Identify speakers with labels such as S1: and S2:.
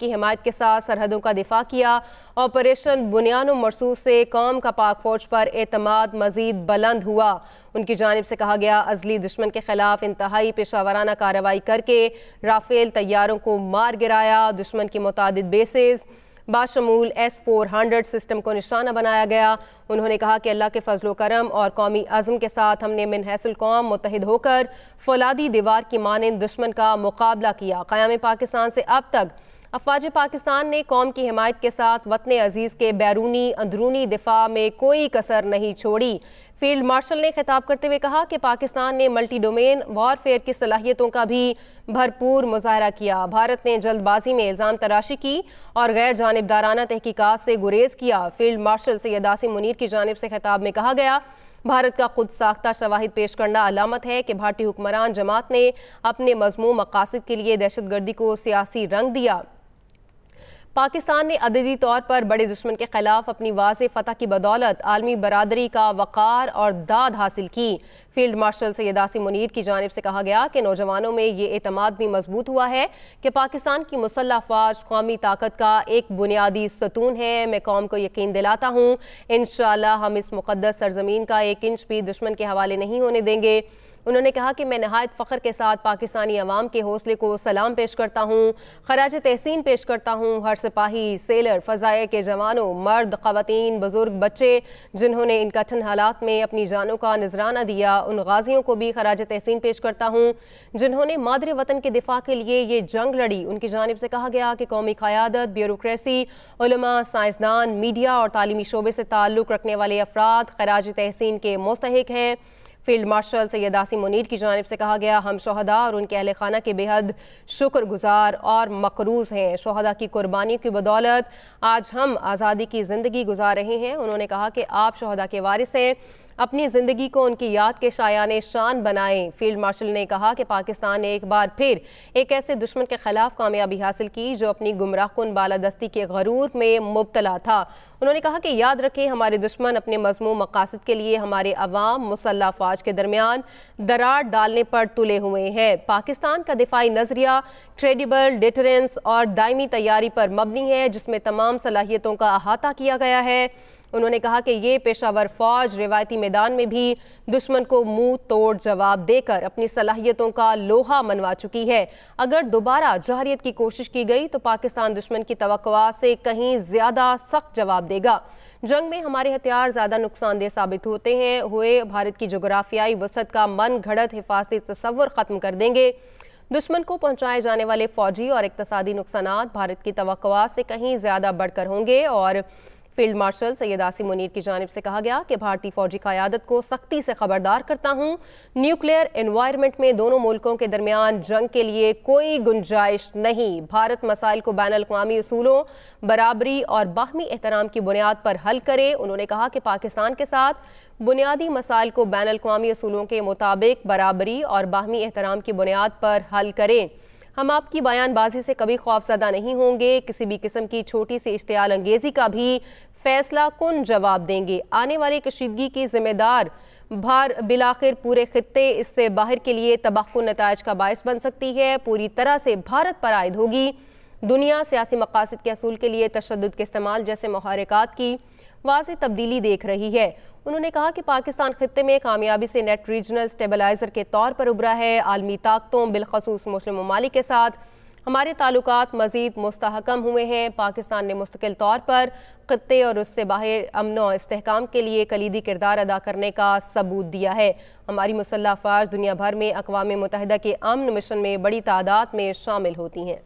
S1: की हिमायत के साथ सरहदों का दिफा किया। ऑपरेशन बुनियान मरसूस से कौम का पाक फौज पर एतमाद मजीद बुलंद हुआ। उनकी जानिब से कहा गया, अजली दुश्मन के खिलाफ इंतहाई पेशावराना कार्रवाई करके राफेल तैयारों को मार गिराया। दुश्मन की मुतादिद बेसेस बाशमूल S-400 सिस्टम को निशाना बनाया गया। उन्होंने कहा कि अल्लाह के फजलो करम और कौमी अज़्म के साथ हमने मिन हैसुल कौम मुत्तहिद होकर फौलादी दीवार की मानिंद दुश्मन का मुकाबला किया। क़याम पाकिस्तान से अब तक अफवाज पाकिस्तान ने कौम की हिमायत के साथ वतन अजीज़ के बैरूनी अंदरूनी दिफा में कोई कसर नहीं छोड़ी। फील्ड मार्शल ने खिताब करते हुए कहा कि पाकिस्तान ने मल्टी डोमेन वॉरफेयर की सलाहियतों का भी भरपूर मुजाहरा किया। भारत ने जल्दबाजी में इल्ज़ाम तराशी की और गैर जानिबदाराना तहकीकात से गुरेज किया। फील्ड मार्शल सैयद आसिम मुनीर की जानिब से खिताब में कहा गया, भारत का खुद साख्ता शवाहिद पेश करना अलामत है कि भारतीय हुक्मरान जमात ने अपने मज़मूम मकासद के लिए दहशतगर्दी को सियासी रंग दिया। पाकिस्तान ने अददी तौर पर बड़े दुश्मन के खिलाफ अपनी वाज़े फतह की बदौलत आलमी बरादरी का वक़ार और दाद हासिल की। फील्ड मार्शल सैयद आसिम मुनीर की जानिब से कहा गया कि नौजवानों में ये एतमाद भी मजबूत हुआ है कि पाकिस्तान की मुसल्लह अफ़वाज कौमी ताकत का एक बुनियादी सतून है। मैं कौम को यकीन दिलाता हूँ, इंशाअल्लाह हम इस मुक़द्दस सरज़मीन का एक इंच भी दुश्मन के हवाले नहीं होने देंगे। उन्होंने कहा कि मैं नहायत फ़ख्र के साथ पाकिस्तानी अवाम के हौसले को सलाम पेश करता हूँ, खराज तहसीन पेश करता हूँ। हर सिपाही, सेलर, फ़ज़ाए के जवानों, मर्द, ख़वातीन, बुज़ुर्ग, बच्चे जिन्होंने इन कठिन हालात में अपनी जानों का नजराना दिया, उन गाजियों को भी खराज तहसीन पेश करता हूँ जिन्होंने मादरे वतन के दिफा के लिए ये जंग लड़ी। उनकी जानिब से कहा गया कि कौमी क़यादत, ब्यूरोक्रेसी, उलमा, साइंसदान, मीडिया और तालीमी शोबे से ताल्लुक़ रखने वाले अफराद खराज तहसीन के मुस्तहिक हैं। फील्ड मार्शल सैयद आसिम मुनीर की जानिब से कहा गया, हम शोहदा और उनके अहले खाना के बेहद शुक्रगुजार और मकरूज़ हैं। शोहदा की कुर्बानी की बदौलत आज हम आज़ादी की ज़िंदगी गुजार रहे हैं। उन्होंने कहा कि आप शोहदा के वारिस हैं, अपनी ज़िंदगी को उनकी याद के शायाने शान बनाएं। फील्ड मार्शल ने कहा कि पाकिस्तान ने एक बार फिर एक ऐसे दुश्मन के खिलाफ कामयाबी हासिल की जो अपनी गुमराहकुन बालादस्ती के गरूर में मुब्तला था। उन्होंने कहा कि याद रखें, हमारे दुश्मन अपने मज़मूम मकासद के लिए हमारे अवाम मुसल्लह अफ़वाज के दरमियान दरार डालने पर तुले हुए हैं। पाकिस्तान का दिफाई नज़रिया क्रेडिबल, डिटरेंस और दायमी तैयारी पर मबनी है, जिसमें तमाम सलाहियतों का अहाता किया गया है। उन्होंने कहा कि ये पेशावर फौज रिवायती मैदान में भी दुश्मन को मुंह तोड़ जवाब देकर अपनी सलाहियतों का लोहा मनवा चुकी है। अगर दोबारा जहरियत की कोशिश की गई तो पाकिस्तान दुश्मन की तवक्कुआ से कहीं ज्यादा सख्त जवाब देगा। जंग में हमारे हथियार ज्यादा नुकसानदेह साबित होते हैं हुए भारत की जोग्राफियाई वसत का मन घड़त हिफाजती तस्वुर खत्म कर देंगे। दुश्मन को पहुंचाए जाने वाले फौजी और इक्तसादी नुकसानात भारत की तवक्कुआ से कहीं ज्यादा बढ़कर होंगे। और फील्ड मार्शल सैयद आसिम मुनीर की जानिब से कहा गया कि भारतीय फौजी क़यादत को सख्ती से खबरदार करता हूँ, न्यूक्लियर एनवायरनमेंट में दोनों मुल्कों के दरमियान जंग के लिए कोई गुंजाइश नहीं। भारत मसाइल को बैन अल-अक़वामी उसूलों, बराबरी और बाहमी एहतराम की बुनियाद पर हल करे। उन्होंने कहा कि पाकिस्तान के साथ बुनियादी मसाइल को बैन अल-अक़वामी उसूलों के मुताबिक बराबरी और बाहमी एहतराम की बुनियाद पर हल करें। हम आपकी बयानबाजी से कभी खौफज़दा नहीं होंगे, किसी भी किस्म की छोटी सी इश्तियाल अंगेज़ी का भी फैसला कुन जवाब देंगे। आने वाली कशीदगी की जिम्मेदार भार बिलाखिर पूरे खित्ते इससे बाहर के लिए तबाहकुन नताइज का बायस बन सकती है, पूरी तरह से भारत पर आयद होगी। दुनिया सियासी मकासद के असूल के लिए तशद्दुद के इस्तेमाल जैसे मुहारिकात की वाज़ेह तब्दीली देख रही है। उन्होंने कहा कि पाकिस्तान खित्ते में कामयाबी से नेट रीजनल स्टेबलाइजर के तौर पर उभरा है। आलमी ताकतों बिलखसूस मुस्लिम ममालिक के साथ हमारे ताल्लुकात मज़ीद मुस्तहकम हुए हैं। पाकिस्तान ने मुस्तकिल तौर पर खित्ते और उससे बाहर अमन और इस्तेहकाम के लिए कलीदी किरदार अदा करने का सबूत दिया है। हमारी मुसल्लह अफ़वाज दुनिया भर में अक़वाम मुत्तहिदा के अमन मिशन में बड़ी तादाद में शामिल होती हैं।